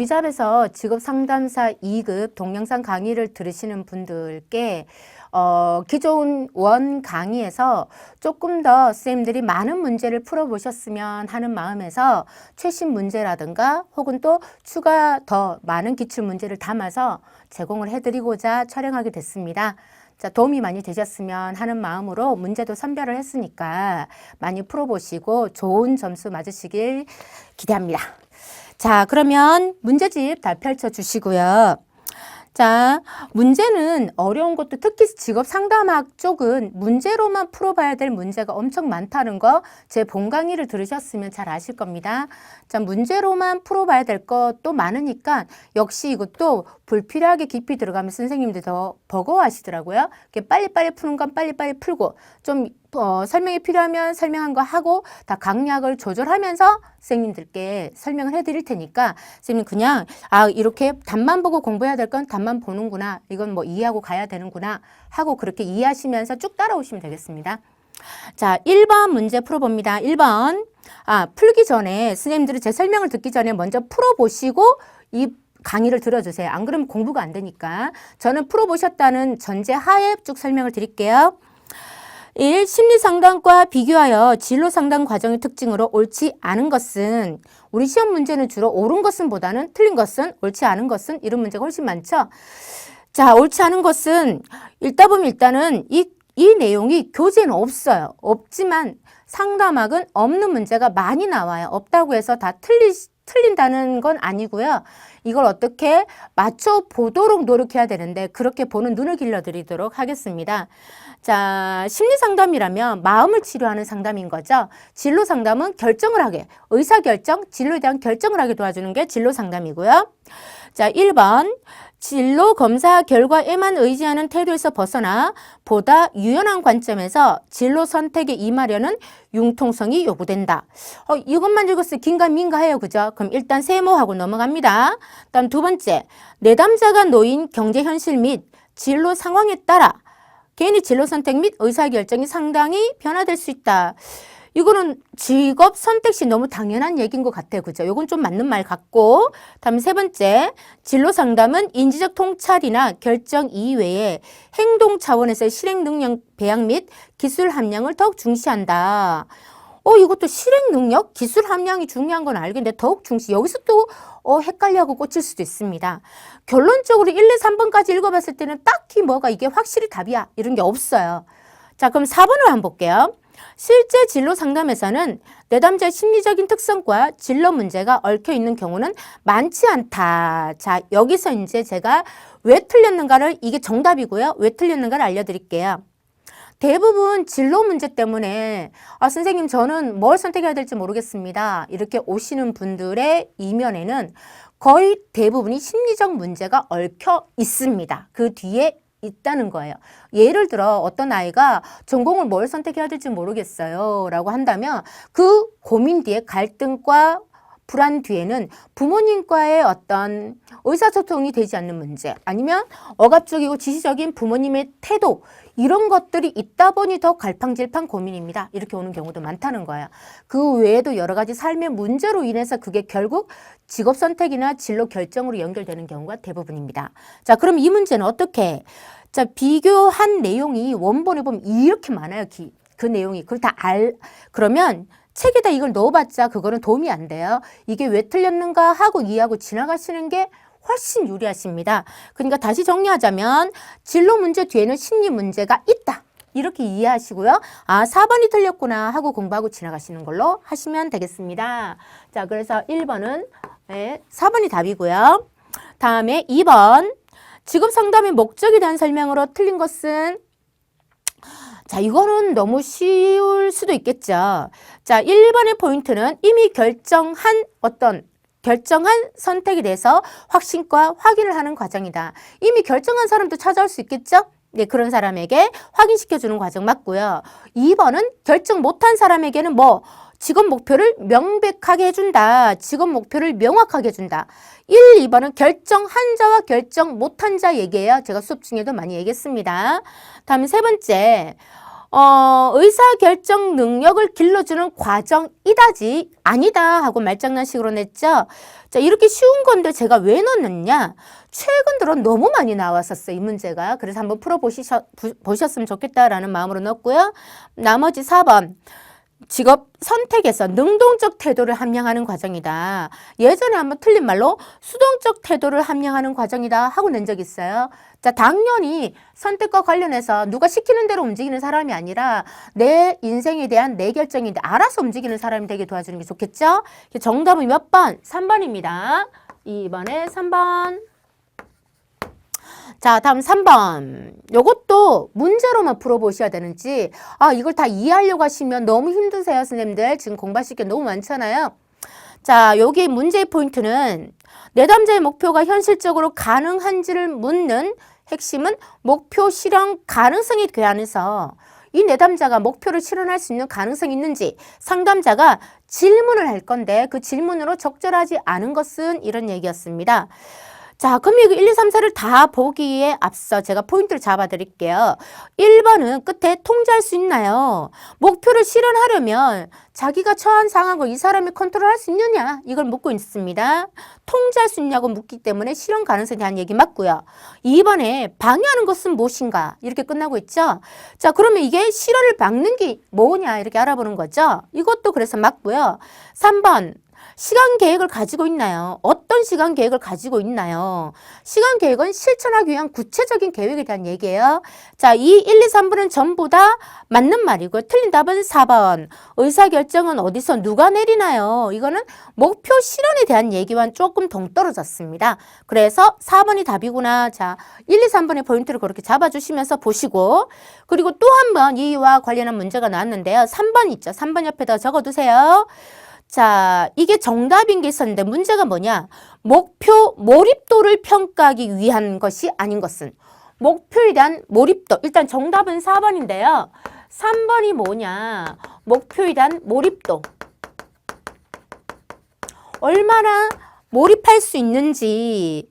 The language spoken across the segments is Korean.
위잡에서 직업상담사 2급 동영상 강의를 들으시는 분들께 기존 원 강의에서 조금 더 선생님들이 많은 문제를 풀어보셨으면 하는 마음에서 최신 문제라든가 혹은 또 추가 더 많은 기출 문제를 담아서 제공을 해드리고자 촬영하게 됐습니다. 자, 도움이 많이 되셨으면 하는 마음으로 문제도 선별을 했으니까 많이 풀어보시고 좋은 점수 맞으시길 기대합니다. 자, 그러면 문제집 다 펼쳐주시고요. 자, 문제는 어려운 것도 특히 직업상담학 쪽은 문제로만 풀어봐야 될 문제가 엄청 많다는 거 제 본 강의를 들으셨으면 잘 아실 겁니다. 자, 문제로만 풀어봐야 될 것도 많으니까 역시 이것도 불필요하게 깊이 들어가면 선생님들 더 버거워하시더라고요. 빨리빨리 푸는 건 빨리빨리 풀고 좀 설명이 필요하면 설명한 거 하고 다 강약을 조절하면서 선생님들께 설명을 해드릴 테니까 선생님 그냥 이렇게 답만 보고 공부해야 될 건 답만 보는구나, 이건 뭐 이해하고 가야 되는구나 하고 그렇게 이해하시면서 쭉 따라오시면 되겠습니다. 자, 1번 문제 풀어봅니다. 1번 풀기 전에 선생님들이 제 설명을 듣기 전에 먼저 풀어보시고 이 강의를 들어주세요. 안 그러면 공부가 안 되니까. 저는 풀어보셨다는 전제 하에 쭉 설명을 드릴게요. 1. 심리상담과 비교하여 진로상담 과정의 특징으로 옳지 않은 것은, 우리 시험 문제는 주로 옳은 것은 보다는 틀린 것은, 옳지 않은 것은 이런 문제가 훨씬 많죠. 자, 옳지 않은 것은 읽다 보면 일단은 이 내용이 교재는 없어요. 없지만 상담학은 없는 문제가 많이 나와요. 없다고 해서 다 틀린다는 건 아니고요. 이걸 어떻게 맞춰보도록 노력해야 되는데 그렇게 보는 눈을 길러드리도록 하겠습니다. 자, 심리상담이라면 마음을 치료하는 상담인 거죠. 진로상담은 결정을 하게, 의사결정, 진로에 대한 결정을 하게 도와주는 게 진로상담이고요. 자, 1번. 진로 검사 결과에만 의지하는 태도에서 벗어나 보다 유연한 관점에서 진로 선택에 임하려는 융통성이 요구된다. 이것만 읽었을 때 긴가민가해요. 그죠? 그럼 일단 세모하고 넘어갑니다. 다음 두 번째, 내담자가 놓인 경제 현실 및 진로 상황에 따라 개인의 진로 선택 및 의사결정이 상당히 변화될 수 있다. 이거는 직업 선택 시 너무 당연한 얘기인 것 같아요. 그죠? 이건 좀 맞는 말 같고. 다음 세 번째, 진로 상담은 인지적 통찰이나 결정 이외에 행동 차원에서의 실행 능력 배양 및 기술 함량을 더욱 중시한다. 이것도 실행 능력, 기술 함량이 중요한 건 알겠는데 더욱 중시. 여기서 또 헷갈려하고 꽂힐 수도 있습니다. 결론적으로 1, 2, 3번까지 읽어봤을 때는 딱히 뭐가 이게 확실히 답이야 이런 게 없어요. 자, 그럼 4번을 한번 볼게요. 실제 진로 상담에서는 내담자의 심리적인 특성과 진로 문제가 얽혀 있는 경우는 많지 않다. 자, 여기서 이제 제가 왜 틀렸는가를, 이게 정답이고요. 왜 틀렸는가를 알려드릴게요. 대부분 진로 문제 때문에 선생님 저는 뭘 선택해야 될지 모르겠습니다. 이렇게 오시는 분들의 이면에는 거의 대부분이 심리적 문제가 얽혀 있습니다. 그 뒤에 있다는 거예요. 예를 들어 어떤 아이가 전공을 뭘 선택해야 될지 모르겠어요 라고 한다면 그 고민 뒤에 갈등과 불안 뒤에는 부모님과의 어떤 의사소통이 되지 않는 문제, 아니면 억압적이고 지시적인 부모님의 태도, 이런 것들이 있다 보니 더 갈팡질팡 고민입니다. 이렇게 오는 경우도 많다는 거예요. 그 외에도 여러 가지 삶의 문제로 인해서 그게 결국 직업 선택이나 진로 결정으로 연결되는 경우가 대부분입니다. 자, 그럼 이 문제는 어떻게? 자, 비교한 내용이 원본에 보면 이렇게 많아요. 그 내용이. 그걸 그러면 책에다 이걸 넣어봤자 그거는 도움이 안 돼요. 이게 왜 틀렸는가 하고 이해하고 지나가시는 게 훨씬 유리하십니다. 그러니까 다시 정리하자면 진로 문제 뒤에는 심리 문제가 있다. 이렇게 이해하시고요. 4번이 틀렸구나 하고 공부하고 지나가시는 걸로 하시면 되겠습니다. 자, 그래서 1번은 4번이 답이고요. 다음에 2번. 직업 상담의 목적에 대한 설명으로 틀린 것은, 자, 이거는 너무 쉬울 수도 있겠죠. 자, 1번의 포인트는 이미 결정한 선택에 대해서 확신과 확인을 하는 과정이다. 이미 결정한 사람도 찾아올 수 있겠죠? 네, 그런 사람에게 확인시켜주는 과정 맞고요. 2번은 결정 못한 사람에게는 직업 목표를 명백하게 해준다. 직업 목표를 명확하게 해준다. 1, 2번은 결정한 자와 결정 못한 자 얘기예요. 제가 수업 중에도 많이 얘기했습니다. 다음 세 번째, 의사결정 능력을 길러주는 과정이다지 아니다 하고 말장난식으로 냈죠. 자, 이렇게 쉬운 건데 제가 왜 넣었느냐? 최근 들어 너무 많이 나왔었어요, 이 문제가. 그래서 한번 보셨으면 좋겠다라는 마음으로 넣었고요. 나머지 4번. 직업 선택에서 능동적 태도를 함양하는 과정이다. 예전에 한번 틀린 말로 수동적 태도를 함양하는 과정이다 하고 낸 적 있어요. 자, 당연히 선택과 관련해서 누가 시키는 대로 움직이는 사람이 아니라 내 인생에 대한 내 결정인데 알아서 움직이는 사람이 되게 도와주는 게 좋겠죠? 정답은 몇 번? 3번입니다. 2번에 3번. 자, 다음 3번. 요것도 문제로만 풀어보셔야 되는지, 이걸 다 이해하려고 하시면 너무 힘드세요, 선생님들. 지금 공부하실 게 너무 많잖아요. 자, 여기 문제의 포인트는 내담자의 목표가 현실적으로 가능한지를 묻는 핵심은 목표 실현 가능성에 대해서 이 내담자가 목표를 실현할 수 있는 가능성이 있는지 상담자가 질문을 할 건데 그 질문으로 적절하지 않은 것은 이런 얘기였습니다. 자, 그럼 이거 1, 2, 3, 4를 다 보기에 앞서 제가 포인트를 잡아드릴게요. 1번은 끝에 통제할 수 있나요? 목표를 실현하려면 자기가 처한 상황을 이 사람이 컨트롤할 수 있느냐? 이걸 묻고 있습니다. 통제할 수 있냐고 묻기 때문에 실현 가능성에 대한 얘기 맞고요. 2번에 방해하는 것은 무엇인가? 이렇게 끝나고 있죠. 자, 그러면 이게 실현을 막는 게 뭐냐? 이렇게 알아보는 거죠. 이것도 그래서 맞고요. 3번. 시간 계획을 가지고 있나요? 어떤 시간 계획을 가지고 있나요? 시간 계획은 실천하기 위한 구체적인 계획에 대한 얘기예요. 자, 이 1, 2, 3번은 전부 다 맞는 말이고요. 틀린 답은 4번. 의사결정은 어디서 누가 내리나요? 이거는 목표 실현에 대한 얘기와는 조금 동떨어졌습니다. 그래서 4번이 답이구나. 자, 1, 2, 3번의 포인트를 그렇게 잡아주시면서 보시고, 그리고 또 한 번 이와 관련한 문제가 나왔는데요. 3번 있죠. 3번 옆에다 적어두세요. 자, 이게 정답인 게 있었는데 문제가 뭐냐? 목표 몰입도를 평가하기 위한 것이 아닌 것은 목표에 대한 몰입도. 일단 정답은 4번인데요. 3번이 뭐냐? 목표에 대한 몰입도. 얼마나 몰입할 수 있는지를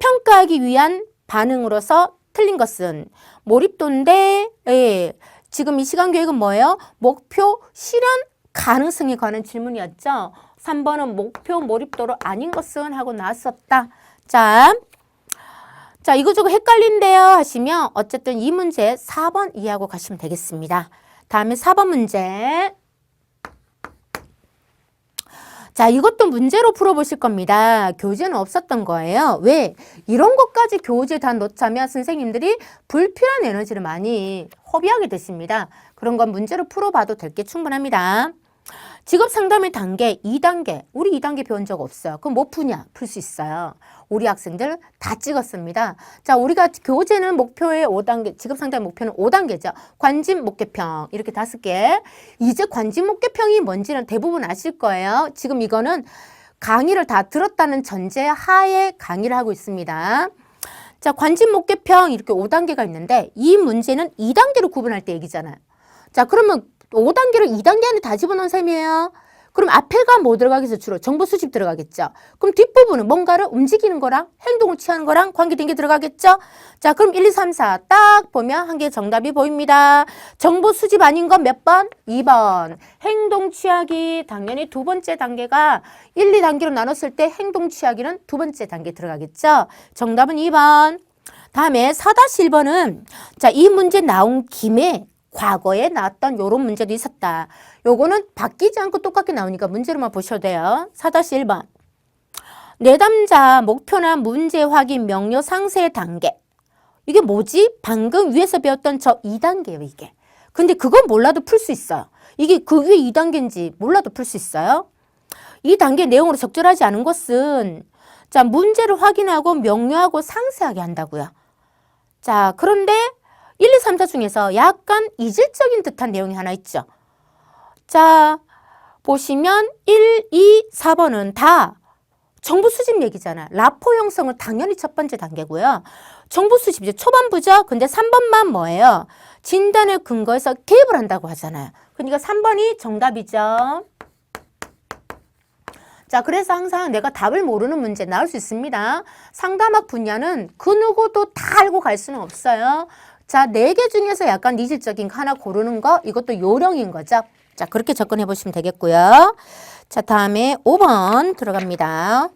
평가하기 위한 반응으로서 틀린 것은 몰입도인데, 지금 이 시간 계획은 뭐예요? 목표 실현 가능성에 관한 질문이었죠. 3번은 목표 몰입도로 아닌 것은 하고 나왔었다. 자, 이거저거 헷갈린대요 하시면 어쨌든 이 문제 4번 이해하고 가시면 되겠습니다. 다음에 4번 문제. 자, 이것도 문제로 풀어보실 겁니다. 교재는 없었던 거예요. 왜? 이런 것까지 교재에 다 넣자면 선생님들이 불필요한 에너지를 많이 허비하게 되십니다. 그런 건 문제로 풀어봐도 될 게 충분합니다. 직업 상담의 단계 2단계. 우리 2단계 배운 적 없어요. 그럼 뭐 푸냐? 풀 수 있어요. 우리 학생들 다 찍었습니다. 자, 우리가 교재는 목표의 5단계, 직업 상담 목표는 5단계죠. 관심, 목표평 이렇게 5개. 이제 관심, 목표평이 뭔지는 대부분 아실 거예요. 지금 이거는 강의를 다 들었다는 전제 하에 강의를 하고 있습니다. 자, 관심, 목표평 이렇게 5단계가 있는데 이 문제는 2단계로 구분할 때 얘기잖아요. 자, 그러면 5단계를 2단계 안에 다 집어넣은 셈이에요. 그럼 앞에가 뭐 들어가겠어? 주로 정보 수집 들어가겠죠. 그럼 뒷부분은 뭔가를 움직이는 거랑 행동을 취하는 거랑 관계된 게 들어가겠죠. 자, 그럼 1, 2, 3, 4 딱 보면 한 개 정답이 보입니다. 정보 수집 아닌 건 몇 번? 2번. 행동 취하기 당연히 두 번째 단계가 1, 2단계로 나눴을 때 행동 취하기는 두 번째 단계에 들어가겠죠. 정답은 2번. 다음에 4-1번은 자, 이 문제 나온 김에 과거에 나왔던 요런 문제도 있었다. 요거는 바뀌지 않고 똑같게 나오니까 문제로만 보셔도 돼요. 4-1번. 내담자 목표나 문제 확인 명료 상세 단계. 이게 뭐지? 방금 위에서 배웠던 저 2단계예요, 이게. 근데 그건 몰라도 풀 수 있어요. 이게 그 위에 2단계인지 몰라도 풀 수 있어요. 이 단계 내용으로 적절하지 않은 것은 자, 문제를 확인하고 명료하고 상세하게 한다고요. 자, 그런데 1, 2, 3, 4 중에서 약간 이질적인 듯한 내용이 하나 있죠. 자, 보시면 1, 2, 4번은 다 정보 수집 얘기잖아요. 라포 형성은 당연히 첫 번째 단계고요. 정보 수집 이제 초반부죠. 근데 3번만 뭐예요? 진단에 근거해서 개입을 한다고 하잖아요. 그러니까 3번이 정답이죠. 자, 그래서 항상 내가 답을 모르는 문제 나올 수 있습니다. 상담학 분야는 그 누구도 다 알고 갈 수는 없어요. 자, 4개 중에서 약간 이질적인 거 하나 고르는 거, 이것도 요령인 거죠. 자, 그렇게 접근해 보시면 되겠고요. 자, 다음에 5번 들어갑니다.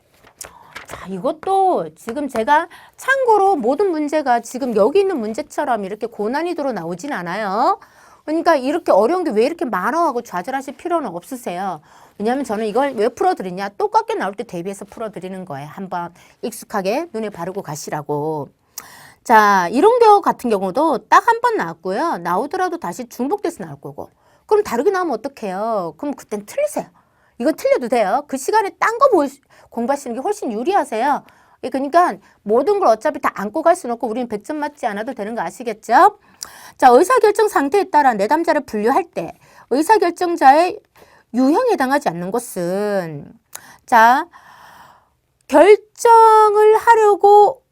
자, 이것도 지금 제가 참고로 모든 문제가 지금 여기 있는 문제처럼 이렇게 고난이도로 나오진 않아요. 그러니까 이렇게 어려운 게 왜 이렇게 많아 하고 좌절하실 필요는 없으세요. 왜냐하면 저는 이걸 왜 풀어드리냐, 똑같게 나올 때 대비해서 풀어드리는 거예요. 한번 익숙하게 눈에 바르고 가시라고. 자, 이런 경우 같은 경우도 딱 한 번 나왔고요. 나오더라도 다시 중복돼서 나올 거고. 그럼 다르게 나오면 어떡해요? 그럼 그땐 틀리세요. 이건 틀려도 돼요. 그 시간에 딴 거 공부하시는 게 훨씬 유리하세요. 그러니까 모든 걸 어차피 다 안고 갈 수는 없고 우리는 100점 맞지 않아도 되는 거 아시겠죠? 자, 의사결정 상태에 따라 내담자를 분류할 때 의사결정자의 유형에 해당하지 않는 것은, 자, 결정을 하려고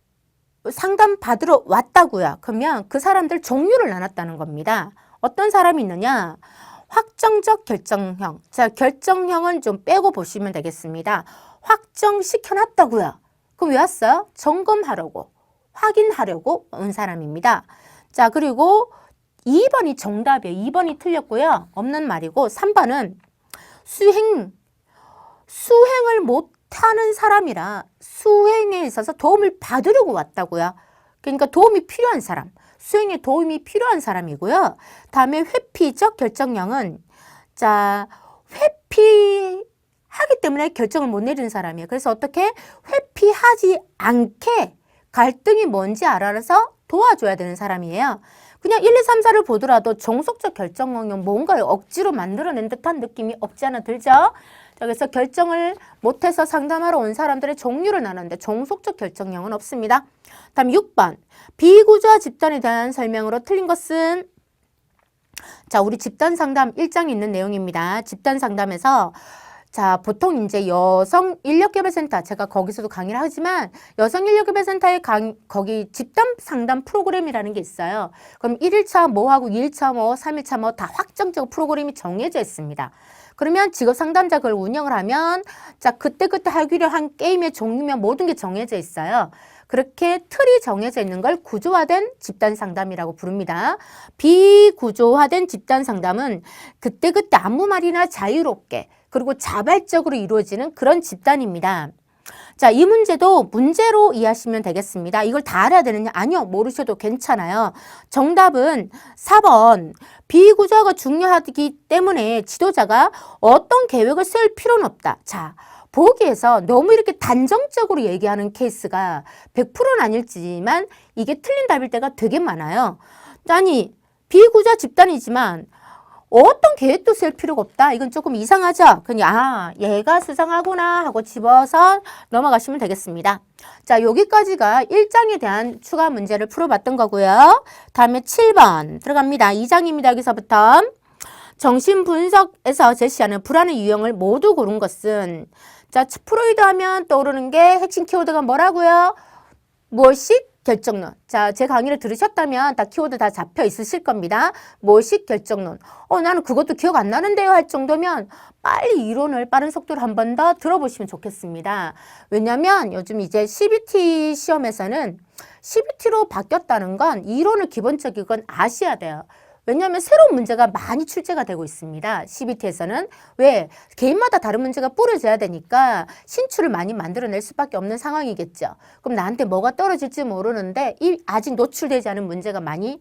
상담 받으러 왔다고요. 그러면 그 사람들 종류를 나눴다는 겁니다. 어떤 사람이 있느냐? 확정적 결정형. 자, 결정형은 좀 빼고 보시면 되겠습니다. 확정시켜놨다고요. 그럼 왜 왔어요? 점검하려고, 확인하려고 온 사람입니다. 자, 그리고 2번이 정답이에요. 2번이 틀렸고요. 없는 말이고 3번은 수행을 못하는 사람이라 수행에 있어서 도움을 받으려고 왔다고요. 그러니까 도움이 필요한 사람, 수행에 도움이 필요한 사람이고요. 다음에 회피적 결정형은, 자, 회피하기 때문에 결정을 못 내리는 사람이에요. 그래서 어떻게 회피하지 않게 갈등이 뭔지 알아서 도와줘야 되는 사람이에요. 그냥 1, 2, 3, 4를 보더라도 종속적 결정형은 뭔가를 억지로 만들어낸 듯한 느낌이 없지 않아 들죠? 자, 그래서 결정을 못해서 상담하러 온 사람들의 종류를 나눴는데 종속적 결정형은 없습니다. 다음 6번. 비구조화 집단에 대한 설명으로 틀린 것은, 자, 우리 집단 상담 1장에 있는 내용입니다. 집단 상담에서, 자, 보통 이제 여성 인력개발센터, 제가 거기서도 강의를 하지만 여성 인력개발센터에 거기 집단 상담 프로그램이라는 게 있어요. 그럼 1일차 뭐 하고 2일차 뭐 3일차 뭐 다 확정적 프로그램이 정해져 있습니다. 그러면 직업 상담자 그걸 운영을 하면, 자, 그때그때 하기로 한 게임의 종류면 모든 게 정해져 있어요. 그렇게 틀이 정해져 있는 걸 구조화된 집단 상담이라고 부릅니다. 비구조화된 집단 상담은 그때그때 아무 말이나 자유롭게 그리고 자발적으로 이루어지는 그런 집단입니다. 자, 이 문제도 문제로 이해하시면 되겠습니다. 이걸 다 알아야 되느냐? 아니요, 모르셔도 괜찮아요. 정답은 4번. 비구조화가 중요하기 때문에 지도자가 어떤 계획을 쓸 필요는 없다. 자, 보기에서 너무 이렇게 단정적으로 얘기하는 케이스가 100%는 아닐지만 이게 틀린 답일 때가 되게 많아요. 아니, 비구조화 집단이지만 어떤 계획도 쓸 필요가 없다. 이건 조금 이상하죠? 그냥, 아, 얘가 수상하구나 하고 집어서 넘어가시면 되겠습니다. 자, 여기까지가 1장에 대한 추가 문제를 풀어봤던 거고요. 다음에 7번 들어갑니다. 2장입니다. 여기서부터. 정신분석에서 제시하는 불안의 유형을 모두 고른 것은, 자, 프로이드 하면 떠오르는 게 핵심 키워드가 뭐라고요? 무엇이? 결정론. 자, 제 강의를 들으셨다면 다 키워드 다 잡혀 있으실 겁니다. 무엇이? 결정론. 나는 그것도 기억 안 나는데요 할 정도면 빨리 이론을 빠른 속도로 한 번 더 들어보시면 좋겠습니다. 왜냐면 요즘 이제 CBT 시험에서는 CBT로 바뀌었다는 건 이론을 기본적인 건 아셔야 돼요. 왜냐하면 새로운 문제가 많이 출제가 되고 있습니다. CBT에서는. 왜? 개인마다 다른 문제가 뿌려져야 되니까 신출을 많이 만들어낼 수밖에 없는 상황이겠죠. 그럼 나한테 뭐가 떨어질지 모르는데 이 아직 노출되지 않은 문제가 많이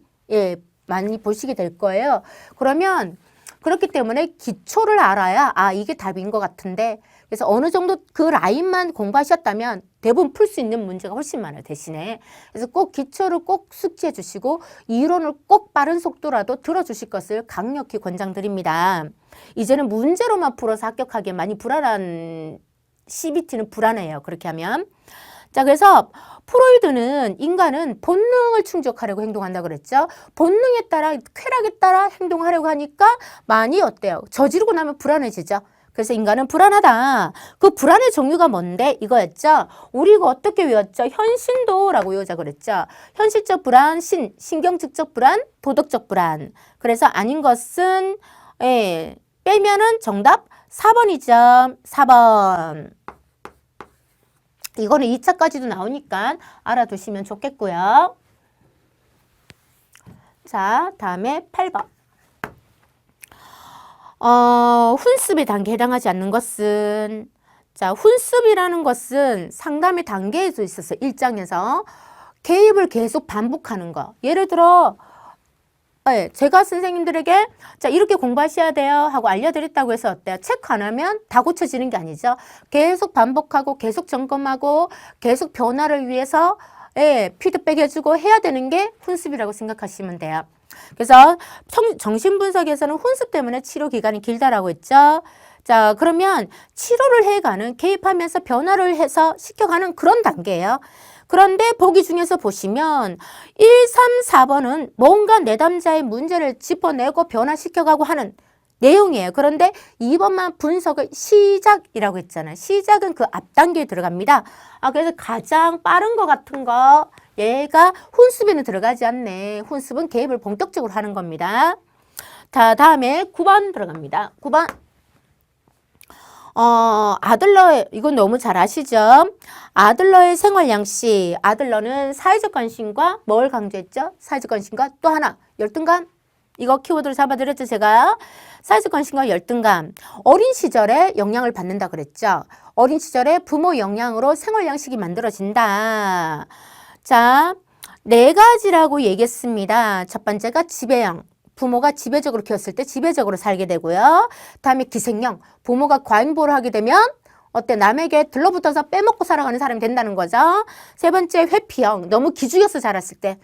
보시게 될 거예요. 그러면 그렇기 때문에 기초를 알아야 이게 답인 것 같은데, 그래서 어느 정도 그 라인만 공부하셨다면 대부분 풀 수 있는 문제가 훨씬 많아요, 대신에. 그래서 꼭 기초를 꼭 숙지해 주시고 이론을 꼭 빠른 속도라도 들어주실 것을 강력히 권장드립니다. 이제는 문제로만 풀어서 합격하기에 많이 불안한 CBT는 불안해요, 그렇게 하면. 자, 그래서 프로이드는 인간은 본능을 충족하려고 행동한다 그랬죠. 본능에 따라, 쾌락에 따라 행동하려고 하니까 많이 어때요? 저지르고 나면 불안해지죠. 그래서 인간은 불안하다. 그 불안의 종류가 뭔데? 이거였죠. 우리 이거 어떻게 외웠죠? 현신도라고 외우자 그랬죠. 현실적 불안, 신경측적 불안, 도덕적 불안. 그래서 아닌 것은 빼면은 정답 4번이죠. 4번. 이거는 2차까지도 나오니까 알아두시면 좋겠고요. 자, 다음에 8번. 훈습의 단계에 해당하지 않는 것은, 자, 훈습이라는 것은 상담의 단계에도 있었어요. 1장에서. 개입을 계속 반복하는 거. 예를 들어, 제가 선생님들에게 자, 이렇게 공부하셔야 돼요 하고 알려드렸다고 해서 어때요? 체크 안 하면 다 고쳐지는 게 아니죠. 계속 반복하고 계속 점검하고 계속 변화를 위해서 피드백 해주고 해야 되는 게 훈습이라고 생각하시면 돼요. 그래서 정신분석에서는 훈습 때문에 치료 기간이 길다라고 했죠. 자, 그러면 치료를 해가는, 개입하면서 변화를 해서 시켜가는 그런 단계예요. 그런데 보기 중에서 보시면 1, 3, 4번은 뭔가 내담자의 문제를 짚어내고 변화시켜가고 하는 내용이에요. 그런데 2번만 분석을 시작이라고 했잖아요. 시작은 그 앞 단계에 들어갑니다. 그래서 가장 빠른 것 같은 거, 얘가 훈습에는 들어가지 않네. 훈습은 개입을 본격적으로 하는 겁니다. 자, 다음에 9번 들어갑니다. 9번. 아들러, 이건 너무 잘 아시죠? 아들러의 생활 양식. 아들러는 사회적 관심과 뭘 강조했죠? 사회적 관심과 또 하나, 열등감. 이거 키워드로 잡아드렸죠, 제가. 사회적 관심과 열등감. 어린 시절에 영향을 받는다 그랬죠? 어린 시절에 부모 영향으로 생활 양식이 만들어진다. 자, 4가지라고 얘기했습니다. 첫 번째가 지배형. 부모가 지배적으로 키웠을 때 지배적으로 살게 되고요. 다음에 기생형. 부모가 과잉보호를 하게 되면 어때? 남에게 들러붙어서 빼먹고 살아가는 사람이 된다는 거죠. 세 번째 회피형. 너무 기죽여서 자랐을 때.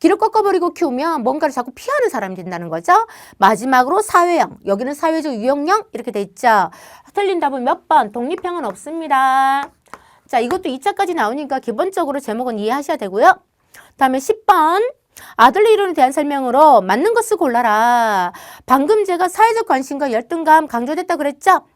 길을 꺾어버리고 키우면 뭔가를 자꾸 피하는 사람이 된다는 거죠. 마지막으로 사회형. 여기는 사회적 유형형 이렇게 돼 있죠. 틀린 답은 몇 번? 독립형은 없습니다. 자, 이것도 2차까지 나오니까 기본적으로 제목은 이해하셔야 되고요. 다음에 10번. 아들러 이론에 대한 설명으로 맞는 것을 골라라. 방금 제가 사회적 관심과 열등감 강조됐다 그랬죠?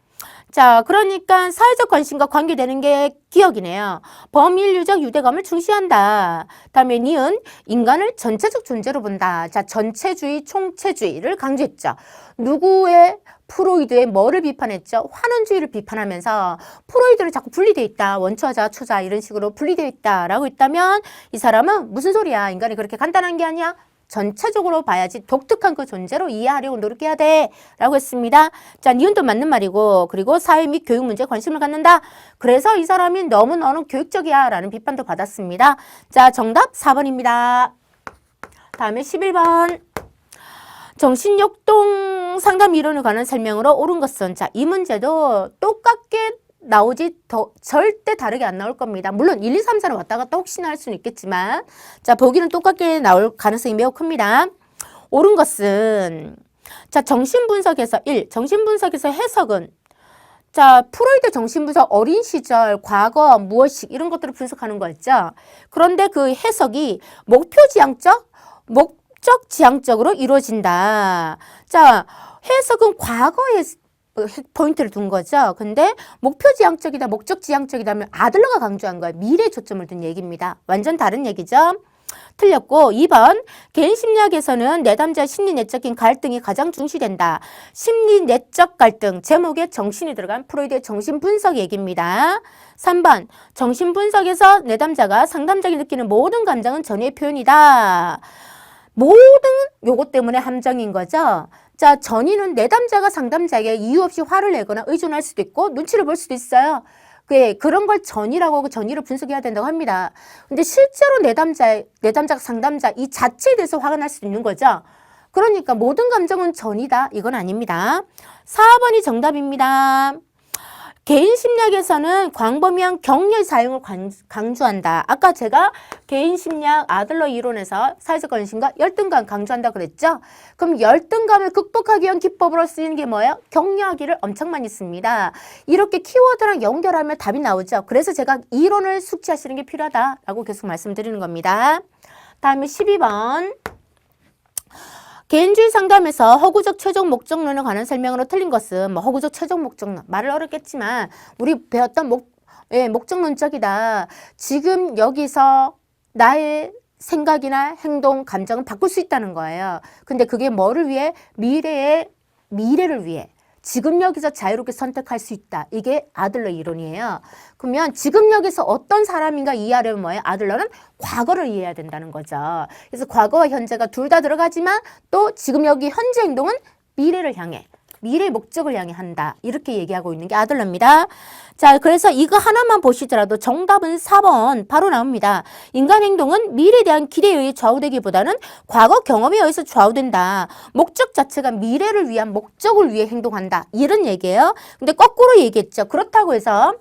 자, 그러니까 사회적 관심과 관계되는 게 기억이네요. 범인류적 유대감을 중시한다. 다음에 니은 인간을 전체적 존재로 본다. 자, 전체주의, 총체주의를 강조했죠. 누구의 프로이드의 뭐를 비판했죠? 환원주의를 비판하면서 프로이드를 자꾸 분리되어 있다. 원초자, 초자 이런 식으로 분리되어 있다라고 했다면 이 사람은 무슨 소리야? 인간이 그렇게 간단한 게 아니야? 전체적으로 봐야지 독특한 그 존재로 이해하려고 노력해야 돼 라고 했습니다. 자, 니은도 맞는 말이고 그리고 사회 및 교육 문제에 관심을 갖는다. 그래서 이 사람이 너무 교육적이야 라는 비판도 받았습니다. 자, 정답 4번입니다. 다음에 11번. 정신역동 상담 이론에 관한 설명으로 옳은 것은, 자, 이 문제도 똑같게 나오지 절대 다르게 안 나올 겁니다. 물론 1, 2, 3, 4로 왔다 갔다 혹시나 할 수는 있겠지만, 자, 보기는 똑같게 나올 가능성이 매우 큽니다. 옳은 것은, 자, 정신분석에서 1, 정신분석에서 해석은, 자, 프로이드 정신분석 어린 시절, 과거, 무엇식 이런 것들을 분석하는 거였죠. 그런데 그 해석이 목표지향적, 목적지향적으로 이루어진다. 자, 해석은 과거에 포인트를 둔 거죠. 근데 목표지향적이다, 목적지향적이다 하면 아들러가 강조한 거예요. 미래에 초점을 둔 얘기입니다. 완전 다른 얘기죠. 틀렸고 2번 개인심리학에서는 내담자의 심리내적인 갈등이 가장 중시된다. 심리내적 갈등 제목에 정신이 들어간 프로이드의 정신분석 얘기입니다. 3번 정신분석에서 내담자가 상담자에게 느끼는 모든 감정은 전의의 표현이다. 모든 요것 때문에 함정인 거죠. 자, 전의는 내담자가 상담자에게 이유 없이 화를 내거나 의존할 수도 있고 눈치를 볼 수도 있어요. 그런 걸 전의라고 하고 전의를 분석해야 된다고 합니다. 근데 실제로 내담자, 상담자 이 자체에 대해서 화가 날 수도 있는 거죠. 그러니까 모든 감정은 전의다. 이건 아닙니다. 4번이 정답입니다. 개인심리학에서는 광범위한 격려의 사용을 강조한다. 아까 제가 개인심리학 아들러 이론에서 사회적 관심과 열등감 강조한다 그랬죠? 그럼 열등감을 극복하기 위한 기법으로 쓰이는 게 뭐예요? 격려하기를 엄청 많이 씁니다. 이렇게 키워드랑 연결하면 답이 나오죠. 그래서 제가 이론을 숙지하시는 게 필요하다라고 계속 말씀드리는 겁니다. 다음에 12번. 개인주의 상담에서 허구적 최종 목적론에 관한 설명으로 틀린 것은 뭐 허구적 최종 목적론 말을 어렵겠지만 우리 배웠던 목적론적이다. 지금 여기서 나의 생각이나 행동, 감정은 바꿀 수 있다는 거예요. 근데 그게 뭐를 위해? 미래를 위해. 지금 여기서 자유롭게 선택할 수 있다. 이게 아들러 이론이에요. 그러면 지금 여기서 어떤 사람인가 이해하려면 뭐예요? 아들러는 과거를 이해해야 된다는 거죠. 그래서 과거와 현재가 둘 다 들어가지만 또 지금 여기 현재 행동은 미래를 향해, 미래의 목적을 향해 한다. 이렇게 얘기하고 있는 게 아들러입니다. 자, 그래서 이거 하나만 보시더라도 정답은 4번 바로 나옵니다. 인간 행동은 미래에 대한 기대에 의해 좌우되기보다는 과거 경험에 의해서 좌우된다. 목적 자체가 미래를 위한 목적을 위해 행동한다. 이런 얘기예요. 근데 거꾸로 얘기했죠. 그렇다고 해서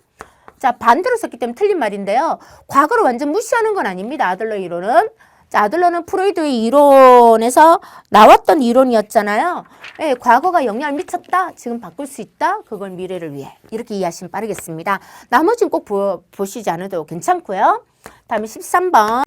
자, 반대로 썼기 때문에 틀린 말인데요. 과거를 완전 무시하는 건 아닙니다. 아들러 이론은. 자, 아들러는 프로이드의 이론에서 나왔던 이론이었잖아요. 네, 과거가 영향을 미쳤다. 지금 바꿀 수 있다. 그건 미래를 위해. 이렇게 이해하시면 빠르겠습니다. 나머지는 꼭 보시지 않아도 괜찮고요. 다음에 13번.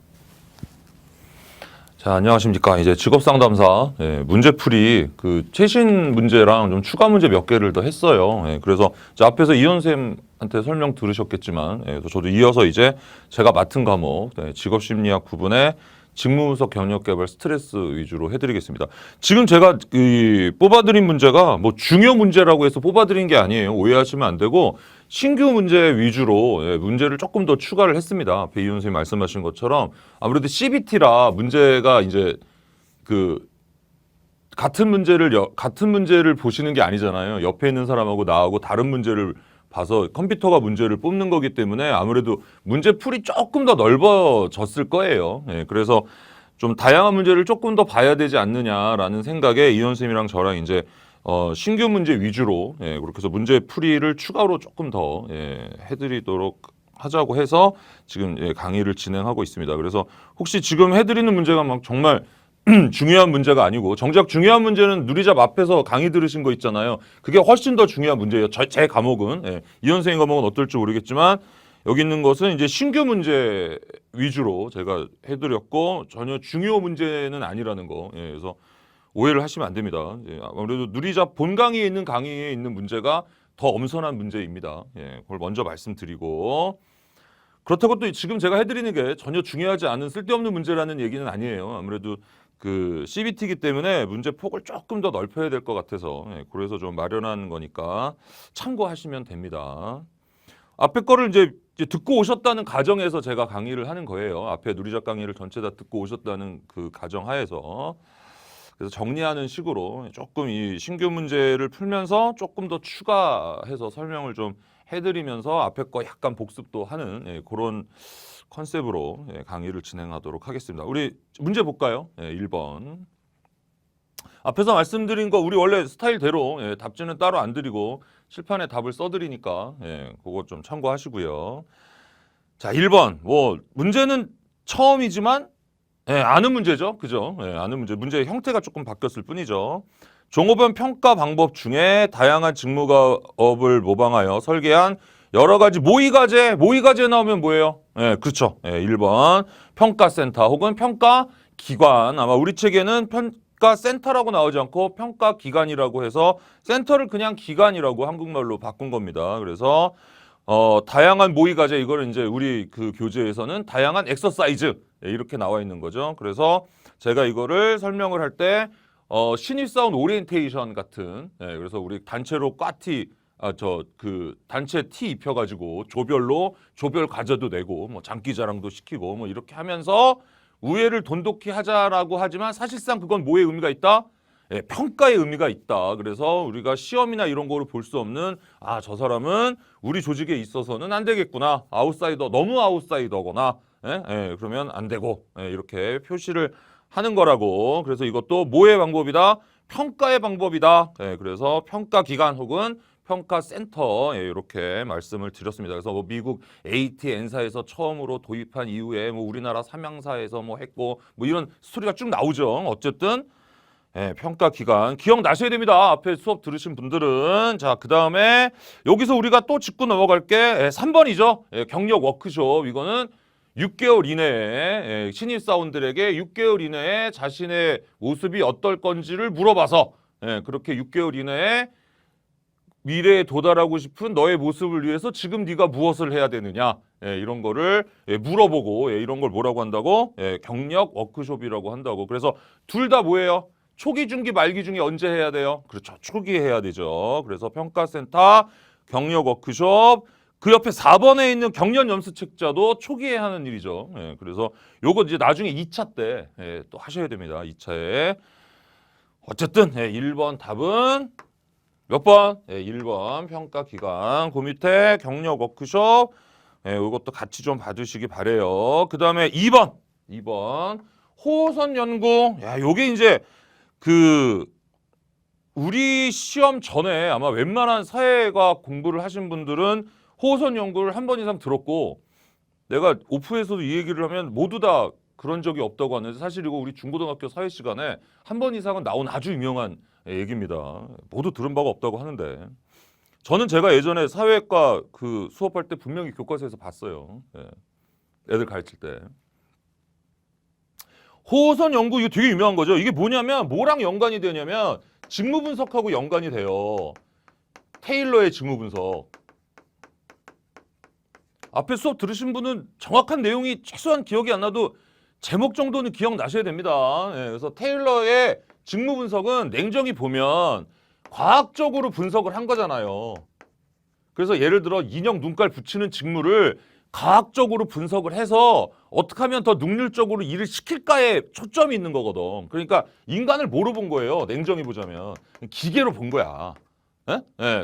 자, 안녕하십니까. 이제 직업상담사 문제풀이 그 최신 문제랑 좀 추가 문제 몇 개를 더 했어요. 그래서 이제 앞에서 이현 쌤한테 설명 들으셨겠지만, 그래서 저도 이어서 이제 제가 맡은 과목 직업심리학 부분에 직무분석 경력개발 스트레스 위주로 해드리겠습니다. 지금 제가 뽑아드린 문제가 뭐 중요 문제라고 해서 뽑아드린 게 아니에요. 오해하시면 안 되고 신규 문제 위주로 문제를 조금 더 추가를 했습니다. 앞에 이현 선생님 말씀하신 것처럼 아무래도 CBT라 문제가 이제 그 같은 문제를 보시는 게 아니잖아요. 옆에 있는 사람하고 나하고 다른 문제를 봐서 컴퓨터가 문제를 뽑는 거기 때문에 아무래도 문제풀이 조금 더 넓어졌을 거예요. 그래서 좀 다양한 문제를 조금 더 봐야 되지 않느냐라는 생각에 이현 쌤이랑 저랑 이제 신규 문제 위주로 그렇게 해서 문제풀이를 추가로 조금 더 해드리도록 하자고 해서 지금 강의를 진행하고 있습니다. 그래서 혹시 지금 해드리는 문제가 막 정말 중요한 문제가 아니고 정작 중요한 문제는 누리잡 앞에서 강의 들으신 거 있잖아요. 그게 훨씬 더 중요한 문제예요. 제 과목은 이현 선생님 과목은 어떨지 모르겠지만 여기 있는 것은 이제 신규 문제 위주로 제가 해드렸고 전혀 중요 문제는 아니라는 거. 그래서 오해를 하시면 안 됩니다. 아무래도 누리잡 본 강의에 있는 문제가 더 엄선한 문제입니다. 그걸 먼저 말씀드리고 그렇다고 또 지금 제가 해드리는 게 전혀 중요하지 않은 쓸데없는 문제라는 얘기는 아니에요. 아무래도 그 CBT이기 때문에 문제 폭을 조금 더 넓혀야 될 것 같아서 그래서 좀 마련한 거니까 참고하시면 됩니다. 앞에 거를 이제 듣고 오셨다는 가정에서 제가 강의를 하는 거예요. 앞에 누리잡 강의를 전체 다 듣고 오셨다는 그 가정 하에서 그래서 정리하는 식으로 조금 이 신규 문제를 풀면서 조금 더 추가해서 설명을 좀 해드리면서 앞에 거 약간 복습도 하는 그런 컨셉으로 강의를 진행하도록 하겠습니다. 우리 문제 볼까요? 1번. 앞에서 말씀드린 거 우리 원래 스타일대로 답지는 따로 안 드리고 칠판에 답을 써드리니까 그거 좀 참고하시고요. 자, 1번. 뭐 문제는 처음이지만 아는 문제죠. 그죠? 아는 문제. 문제의 형태가 조금 바뀌었을 뿐이죠. 종업원 평가 방법 중에 다양한 직무업을 모방하여 설계한 여러 가지 모의과제 나오면 뭐예요? 그렇죠. 1번 평가센터 혹은 평가기관. 아마 우리 책에는 평가센터라고 나오지 않고 평가기관이라고 해서 센터를 그냥 기관이라고 한국말로 바꾼 겁니다. 그래서 다양한 모의과제 이거를 이제 우리 그 교재에서는 다양한 엑서사이즈 이렇게 나와 있는 거죠. 그래서 제가 이거를 설명을 할 때 신입사원 오리엔테이션 같은 그래서 우리 단체로 단체 티 입혀가지고 조별 과제도 내고 뭐 장기자랑도 시키고 뭐 이렇게 하면서 우애를 돈독히 하자라고 하지만 사실상 그건 뭐의 의미가 있다? 평가의 의미가 있다. 그래서 우리가 시험이나 이런 거로 볼 수 없는 저 사람은 우리 조직에 있어서는 안 되겠구나. 너무 아웃사이더거나 그러면 안 되고 이렇게 표시를 하는 거라고. 그래서 이것도 뭐의 방법이다? 평가의 방법이다. 그래서 평가기관 혹은 평가센터 이렇게 말씀을 드렸습니다. 그래서 뭐 미국 AT&N사에서 처음으로 도입한 이후에 뭐 우리나라 삼양사에서 뭐 했고 뭐 이런 스토리가 쭉 나오죠. 어쨌든 평가기관 기억나셔야 됩니다. 앞에 수업 들으신 분들은. 자, 그 다음에 여기서 우리가 또 짚고 넘어갈 게 3번이죠. 경력 워크숍. 이거는 6개월 이내에 신입사원들에게 6개월 이내에 자신의 모습이 어떨 건지를 물어봐서 그렇게 6개월 이내에 미래에 도달하고 싶은 너의 모습을 위해서 지금 네가 무엇을 해야 되느냐 이런 거를 물어보고 이런 걸 뭐라고 한다고? 경력 워크숍이라고 한다고. 그래서 둘 다 뭐예요? 초기, 중기, 말기 중에 언제 해야 돼요? 그렇죠. 초기에 해야 되죠. 그래서 평가센터, 경력 워크숍, 그 옆에 4번에 있는 경연 연수 책자도 초기에 하는 일이죠. 예, 그래서 요거 이제 나중에 2차 때 또 하셔야 됩니다. 2차에. 어쨌든 1번 답은 몇 번? 1번 평가 기간. 그 밑에 경력 워크숍. 이것도 같이 좀 봐주시기 바래요. 그 다음에 2번 호선 연구. 야, 요게 이제 그 우리 시험 전에 아마 웬만한 사회과학 공부를 하신 분들은 호선 연구를 한 번 이상 들었고, 내가 오프에서도 이 얘기를 하면 모두 다 그런 적이 없다고 하는데 사실 이거 우리 중고등학교 사회 시간에 한 번 이상은 나온 아주 유명한 얘기입니다. 모두 들은 바가 없다고 하는데 저는 제가 예전에 사회과 그 수업할 때 분명히 교과서에서 봤어요. 애들 가르칠 때. 호선 연구 이거 되게 유명한 거죠. 이게 뭐냐면 뭐랑 연관이 되냐면 직무 분석하고 연관이 돼요. 테일러의 직무 분석. 앞에 수업 들으신 분은 정확한 내용이 최소한 기억이 안 나도 제목 정도는 기억나셔야 됩니다. 그래서 테일러의 직무 분석은 냉정히 보면 과학적으로 분석을 한 거잖아요. 그래서 예를 들어 인형 눈깔 붙이는 직무를 과학적으로 분석을 해서 어떻게 하면 더 능률적으로 일을 시킬까에 초점이 있는 거거든. 그러니까 인간을 뭐로 본 거예요? 냉정히 보자면 기계로 본 거야.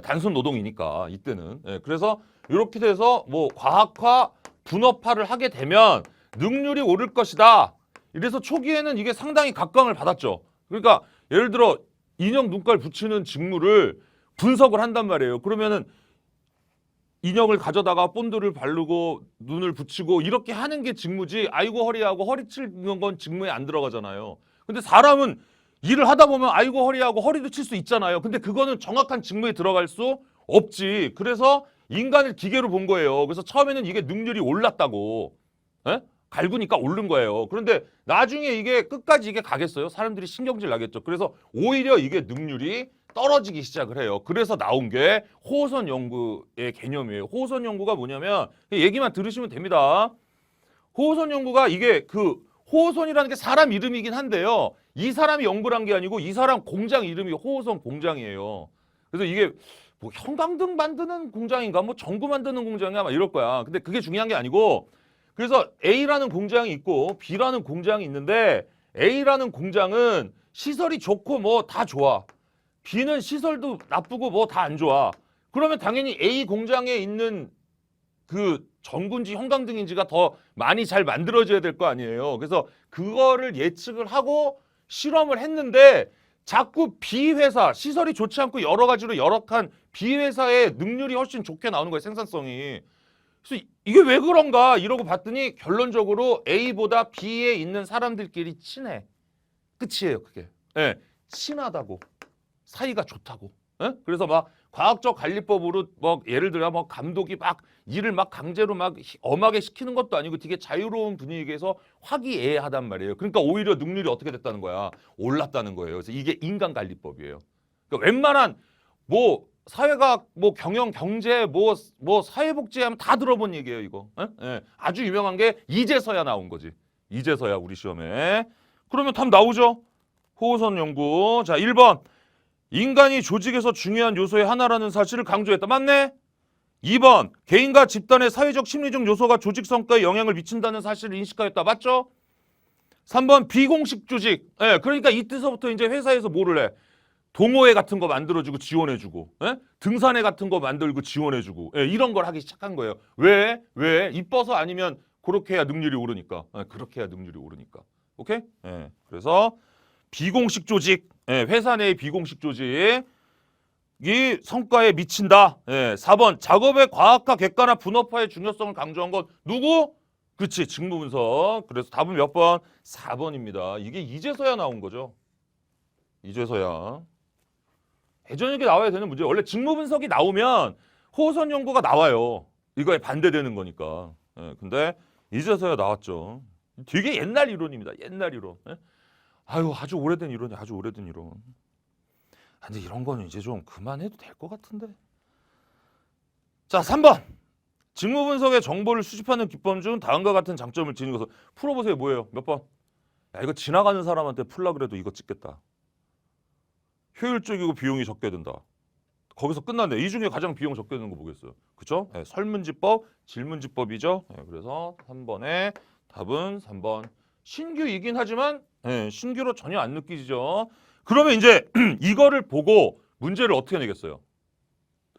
단순 노동이니까 이때는. 그래서 이렇게 돼서 뭐 과학화, 분업화를 하게 되면 능률이 오를 것이다. 이래서 초기에는 이게 상당히 각광을 받았죠. 그러니까 예를 들어 인형 눈깔 붙이는 직무를 분석을 한단 말이에요. 그러면은 인형을 가져다가 본드를 바르고 눈을 붙이고 이렇게 하는 게 직무지, 아이고 허리하고 허리 치는 건 직무에 안 들어가잖아요. 근데 사람은 일을 하다 보면 아이고 허리하고 허리도 칠 수 있잖아요. 근데 그거는 정확한 직무에 들어갈 수 없지. 그래서 인간을 기계로 본 거예요. 그래서 처음에는 이게 능률이 올랐다고. 갈구니까 오른 거예요. 그런데 나중에 이게 끝까지 이게 가겠어요? 사람들이 신경질 나겠죠. 그래서 오히려 이게 능률이 떨어지기 시작을 해요. 그래서 나온 게 호선 연구의 개념이에요. 호선 연구가 뭐냐면 얘기만 들으시면 됩니다. 호선 연구가 이게 그 호선이라는 게 사람 이름이긴 한데요. 이 사람이 연구를 한 게 아니고 이 사람 공장 이름이 호선 공장이에요. 그래서 이게 뭐 형광등 만드는 공장인가 뭐 전구 만드는 공장인가 막 이럴 거야. 근데 그게 중요한 게 아니고, 그래서 A라는 공장이 있고 B라는 공장이 있는데 A라는 공장은 시설이 좋고 뭐 다 좋아. B는 시설도 나쁘고 뭐 다 안 좋아. 그러면 당연히 A 공장에 있는 그 전구인지 형광등인지가 더 많이 잘 만들어져야 될 거 아니에요. 그래서 그거를 예측을 하고 실험을 했는데 자꾸 B 회사, 시설이 좋지 않고 여러 가지로 열악한 B 회사의 능률이 훨씬 좋게 나오는 거예요, 생산성이. 그래서 이게 왜 그런가 이러고 봤더니 결론적으로 A보다 B에 있는 사람들끼리 친해. 끝이에요, 그게. 친하다고. 사이가 좋다고. 그래서 막 과학적 관리법으로 뭐 예를 들어 뭐 감독이 막 일을 막 강제로 막 엄하게 시키는 것도 아니고 되게 자유로운 분위기에서 화기애애하단 말이에요. 그러니까 오히려 능률이 어떻게 됐다는 거야? 올랐다는 거예요. 그래서 이게 인간관리법이에요. 그러니까 웬만한 뭐 사회과학, 뭐 경영, 경제, 뭐 사회복지 하면 다 들어본 얘기예요, 이거. 아주 유명한 게 이제서야 나온 거지. 이제서야 우리 시험에. 그러면 답 나오죠? 호선 연구. 자, 1번. 인간이 조직에서 중요한 요소의 하나라는 사실을 강조했다. 맞네? 2번. 개인과 집단의 사회적 심리적 요소가 조직 성과에 영향을 미친다는 사실을 인식하였다. 맞죠? 3번. 비공식 조직. 그러니까 이때서부터 이제 회사에서 뭐를 해? 동호회 같은 거 만들어주고 지원해주고, 등산회 같은 거 만들고 지원해주고, 이런 걸 하기 시작한 거예요. 왜? 이뻐서 아니면 그렇게 해야 능률이 오르니까. 그렇게 해야 능률이 오르니까. 오케이? 그래서 비공식 조직, 회사 내의 비공식 조직이 성과에 미친다. 4번. 작업의 과학화, 객관화, 분업화의 중요성을 강조한 건 누구? 그치, 직무 분석. 그래서 답은 몇 번? 4번입니다. 이게 이제서야 나온 거죠. 이제서야. 예전에 나와야 되는 문제. 원래 직무 분석이 나오면 호선 연구가 나와요. 이거에 반대되는 거니까. 근데 이제서야 나왔죠. 되게 옛날 이론입니다. 옛날 이론. 아주 오래된 이론이 아주 오래된 이론. 근데 이런 거는 이제 좀 그만해도 될 것 같은데. 자, 3번. 직무 분석의 정보를 수집하는 기법 중 다음과 같은 장점을 지닌 것을 풀어보세요. 뭐예요? 몇 번? 야, 이거 지나가는 사람한테 풀라 그래도 이거 찍겠다. 효율적이고 비용이 적게 든다. 거기서 끝났네. 이 중에 가장 비용 적게 드는 거 뭐겠어요? 그죠? 네, 설문지법, 질문지법이죠. 네, 그래서 3번의 답은 3번. 신규이긴 하지만 신규로 전혀 안 느끼죠. 그러면 이제 이거를 보고 문제를 어떻게 내겠어요?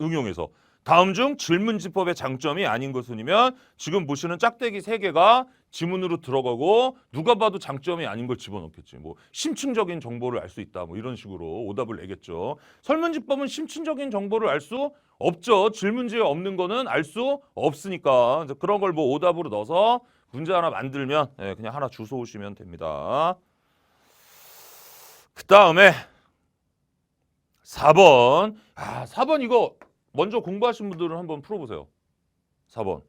응용해서. 다음 중 질문지법의 장점이 아닌 것은이면 지금 보시는 짝대기 3개가 지문으로 들어가고 누가 봐도 장점이 아닌 걸 집어넣겠지. 뭐 심층적인 정보를 알 수 있다. 뭐 이런 식으로 오답을 내겠죠. 설문지법은 심층적인 정보를 알 수 없죠. 질문지에 없는 거는 알 수 없으니까. 이제 그런 걸 뭐 오답으로 넣어서 문제 하나 만들면 그냥 하나 주워 오시면 됩니다. 그 다음에 4번. 4번 이거 먼저 공부하신 분들은 한번 풀어보세요. 4번.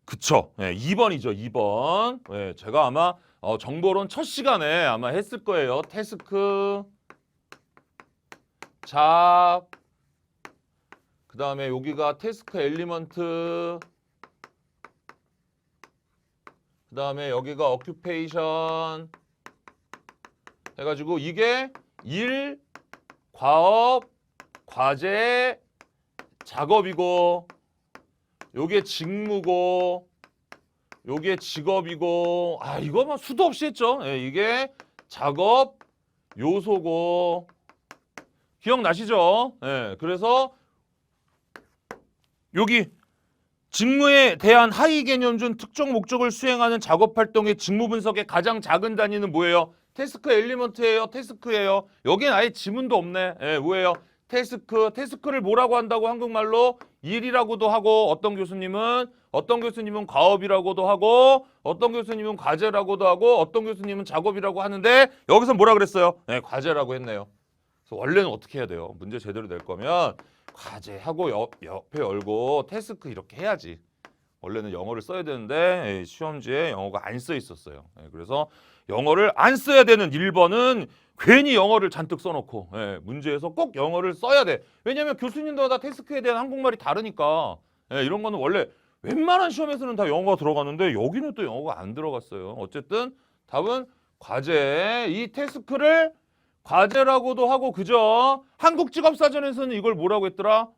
그쵸. 2번이죠. 2번. 제가 아마 정보론 첫 시간에 아마 했을 거예요. 태스크, 잡, 그 다음에 여기가 태스크 엘리먼트, 그 다음에 여기가 어큐페이션 해가지고 이게 일, 과업, 과제, 작업이고 요게 직무고 요게 직업이고 이거 막 수도 없이 했죠. 이게 작업 요소고 기억나시죠? 그래서 여기 직무에 대한 하위 개념 중 특정 목적을 수행하는 작업 활동의 직무 분석의 가장 작은 단위는 뭐예요? 태스크 엘리먼트예요. 태스크예요. 여긴 아예 지문도 없네. 뭐예요? 태스크. 태스크를 뭐라고 한다고 한국말로? 일이라고도 하고 어떤 교수님은 과업이라고도 하고 어떤 교수님은 과제라고도 하고 어떤 교수님은 작업이라고 하는데 여기서 뭐라 그랬어요? 과제라고 했네요. 그래서 원래는 어떻게 해야 돼요? 문제 제대로 낼 거면 과제하고 옆에 열고 태스크 이렇게 해야지. 원래는 영어를 써야 되는데 시험지에 영어가 안 써 있었어요. 그래서 영어를 안 써야 되는 1번은 괜히 영어를 잔뜩 써놓고 문제에서 꼭 영어를 써야 돼. 왜냐하면 교수님들마다 태스크에 대한 한국말이 다르니까 이런 거는 원래 웬만한 시험에서는 다 영어가 들어가는데 여기는 또 영어가 안 들어갔어요. 어쨌든 답은 과제. 이 태스크를 과제라고도 하고 그죠? 한국직업사전에서는 이걸 뭐라고 했더라?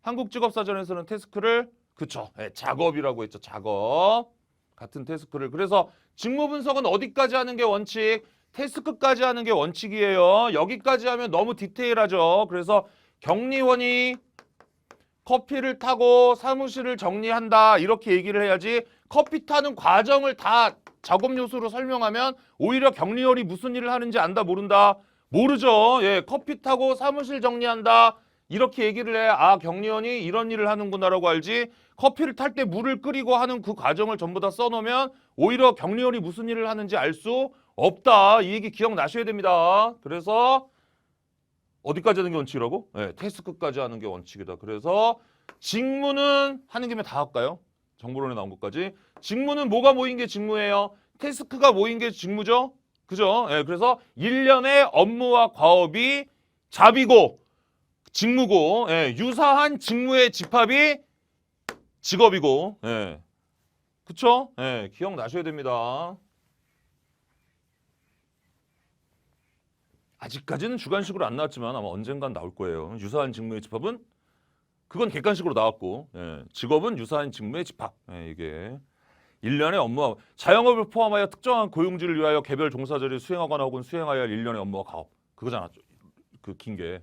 한국직업사전에서는 태스크를 그쵸? 작업이라고 했죠. 작업. 같은 태스크를. 그래서 직무 분석은 어디까지 하는 게 원칙? 태스크까지 하는 게 원칙이에요. 여기까지 하면 너무 디테일하죠. 그래서 격리원이 커피를 타고 사무실을 정리한다. 이렇게 얘기를 해야지 커피 타는 과정을 다 작업 요소로 설명하면 오히려 격리원이 무슨 일을 하는지 안다 모른다? 모르죠. 커피 타고 사무실 정리한다. 이렇게 얘기를 해. 격리원이 이런 일을 하는구나라고 알지. 커피를 탈 때 물을 끓이고 하는 그 과정을 전부 다 써놓으면 오히려 격리원이 무슨 일을 하는지 알 수 없다. 이 얘기 기억나셔야 됩니다. 그래서 어디까지 하는 게 원칙이라고? 태스크까지 하는 게 원칙이다. 그래서 직무는 하는 김에 다 할까요? 정보론에 나온 것까지. 직무는 뭐가 모인 게 직무예요? 태스크가 모인 게 직무죠? 그죠? 그래서 일련의 업무와 과업이 잡이고 직무고 유사한 직무의 집합이 직업이고 그쵸? 기억나셔야 됩니다. 아직까지는 주관식으로 안 나왔지만 아마 언젠간 나올 거예요. 유사한 직무의 집합은 그건 객관식으로 나왔고 직업은 유사한 직무의 집합. 이게 일련의 업무와 자영업을 포함하여 특정한 고용지를 위하여 개별 종사자를 수행하거나 혹은 수행하여야 할 일련의 업무와 가업. 그거잖아. 그 긴 게.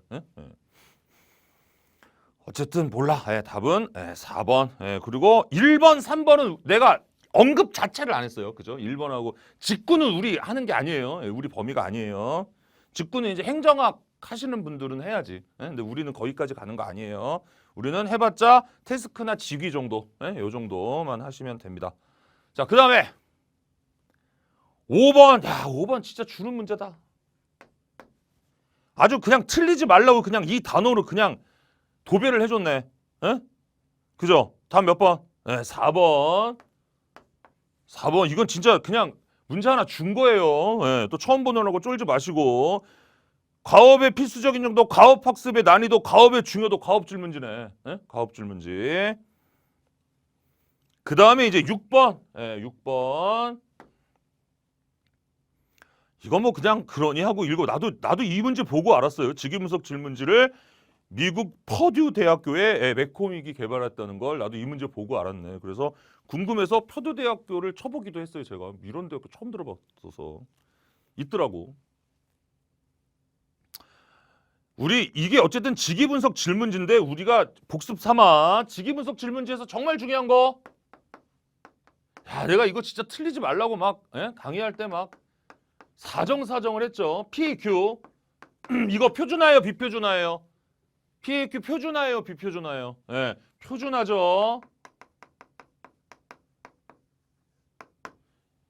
어쨌든 몰라. 답은 4번. 그리고 1번, 3번은 내가 언급 자체를 안 했어요. 그죠? 1번하고 직구는 우리 하는 게 아니에요. 우리 범위가 아니에요. 직구는 이제 행정학 하시는 분들은 해야지. 근데 우리는 거기까지 가는 거 아니에요. 우리는 해봤자 태스크나 직위 정도. 요 정도만 하시면 됩니다. 자, 그 다음에 5번. 5번 진짜 주는 문제다. 아주 그냥 틀리지 말라고 그냥 이 단어로 그냥 도배를 해줬네. 그죠? 다음 몇 번? 4번. 4번. 이건 진짜 그냥 문제 하나 준 거예요. 또 처음 보느라고 쫄지 마시고. 가업의 필수적인 정도, 가업 학습의 난이도, 가업의 중요도, 가업 질문지네. 가업 질문지. 그 다음에 이제 6번. 6번. 이거 뭐 그냥 그러니 하고 읽고 나도 이 문제 보고 알았어요. 직위분석 질문지를 미국 퍼듀 대학교의 맥코믹이 개발했다는 걸 나도 이 문제 보고 알았네. 그래서 궁금해서 퍼듀 대학교를 쳐보기도 했어요. 제가 이런 대학교 처음 들어봤어서 있더라고. 우리 이게 어쨌든 직위분석 질문지인데 우리가 복습 삼아 직위분석 질문지에서 정말 중요한 거. 야, 내가 이거 진짜 틀리지 말라고 막 강의할 때 막 사정을 했죠. PAQ 이거 표준화예요, 비표준화예요? PAQ 표준화예요, 비표준화예요? 예, 표준화죠.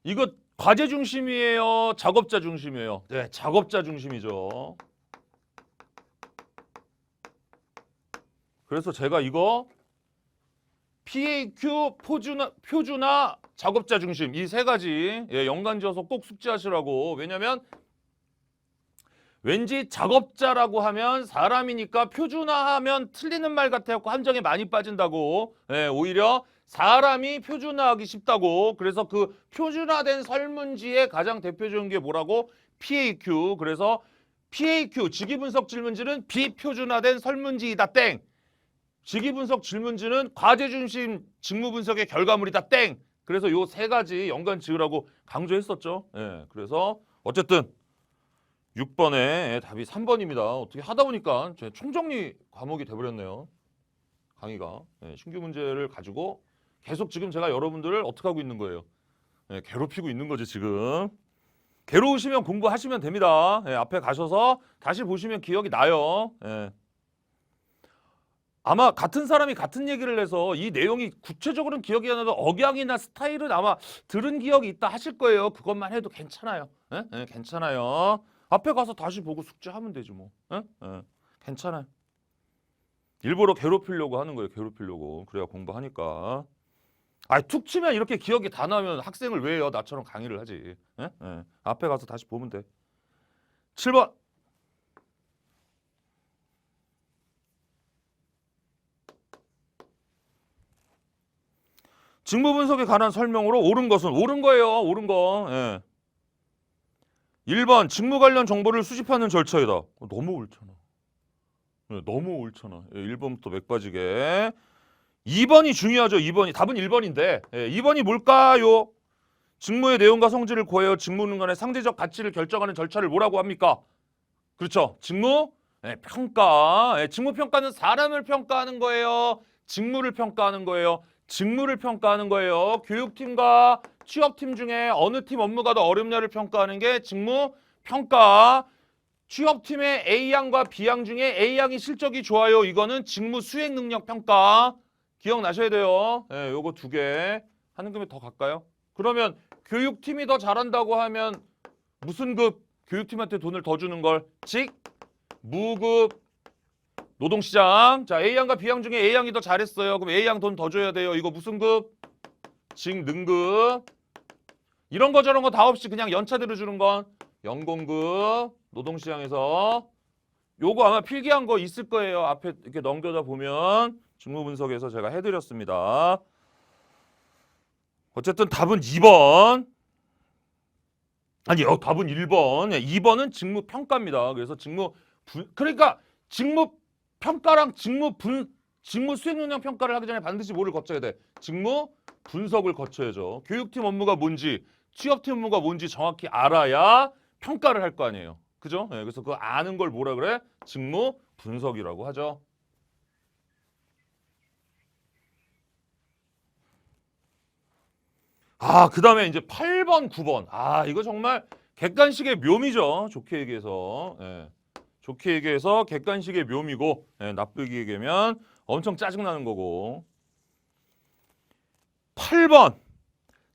이거 과제 중심이에요, 작업자 중심이에요? 네, 작업자 중심이죠. 그래서 제가 이거 PAQ 표준화 작업자 중심 이 세 가지 연관지어서 꼭 숙지하시라고. 왜냐면 왠지 작업자라고 하면 사람이니까 표준화하면 틀리는 말 같아갖고 함정에 많이 빠진다고. 오히려 사람이 표준화하기 쉽다고. 그래서 그 표준화된 설문지의 가장 대표적인 게 뭐라고? PAQ. 그래서 PAQ 직위분석 질문지는 비표준화된 설문지이다 땡. 직위분석 질문지는 과제 중심 직무 분석의 결과물이다 땡. 그래서 요 세 가지 연관 지으라고 강조했었죠. 그래서 어쨌든 6번에 답이 3번입니다. 어떻게 하다 보니까 총정리 과목이 돼버렸네요. 강의가. 신규 문제를 가지고 계속 지금 제가 여러분들을 어떻게 하고 있는 거예요? 괴롭히고 있는 거지 지금. 괴로우시면 공부하시면 됩니다. 앞에 가셔서 다시 보시면 기억이 나요. 아마 같은 사람이 같은 얘기를 해서 이 내용이 구체적으로는 기억이 안 나도 억양이나 스타일은 아마 들은 기억이 있다 하실 거예요. 그것만 해도 괜찮아요. 괜찮아요. 앞에 가서 다시 보고 숙제하면 되지 뭐. 괜찮아요. 일부러 괴롭히려고 하는 거예요. 괴롭히려고. 그래야 공부하니까. 툭 치면 이렇게 기억이 다 나면 학생을 왜 해요? 나처럼 강의를 하지. 앞에 가서 다시 보면 돼. 7번. 직무 분석에 관한 설명으로 옳은 것은 옳은 거예요. 옳은 거. 1번 직무 관련 정보를 수집하는 절차이다. 너무 옳잖아. 너무 옳잖아. 1번부터 맥빠지게. 2번이 중요하죠. 2번이. 답은 1번인데 2번이 뭘까요? 직무의 내용과 성질을 고하여 직무 간의 상대적 가치를 결정하는 절차를 뭐라고 합니까? 그렇죠. 직무 평가. 직무 평가는 사람을 평가하는 거예요. 직무를 평가하는 거예요. 직무를 평가하는 거예요. 교육팀과 취업팀 중에 어느 팀 업무가 더 어렵냐를 평가하는 게 직무 평가. 취업팀의 A양과 B양 중에 A양이 실적이 좋아요. 이거는 직무 수행 능력 평가. 기억나셔야 돼요. 요거 두 개. 하는 금에 더 갈까요? 그러면 교육팀이 더 잘한다고 하면 무슨 급? 교육팀한테 돈을 더 주는 걸 무급. 노동시장. 자, A양과 B양 중에 A양이 더 잘했어요. 그럼 A양 돈 더 줘야 돼요. 이거 무슨 급? 능급. 이런 거 저런 거 다 없이 그냥 연차대로 주는 건 연공급. 노동시장에서. 요거 아마 필기한 거 있을 거예요. 앞에 이렇게 넘겨다 보면 직무 분석에서 제가 해드렸습니다. 어쨌든 답은 2번. 아니요, 답은 1번. 2번은 직무 평가입니다. 그래서 그러니까 직무 평가랑 직무 수행 능력 평가를 하기 전에 반드시 뭐를 거쳐야 돼? 직무 분석을 거쳐야죠. 교육팀 업무가 뭔지, 취업팀 업무가 뭔지 정확히 알아야 평가를 할 거 아니에요. 그죠? 그래서 그 아는 걸 뭐라 그래? 직무 분석이라고 하죠. 그 다음에 이제 8번, 9번. 이거 정말 객관식의 묘미죠. 좋게 얘기해서. 좋게 얘기해서 객관식의 묘미고, 나쁘게 얘기하면 엄청 짜증나는 거고. 8번.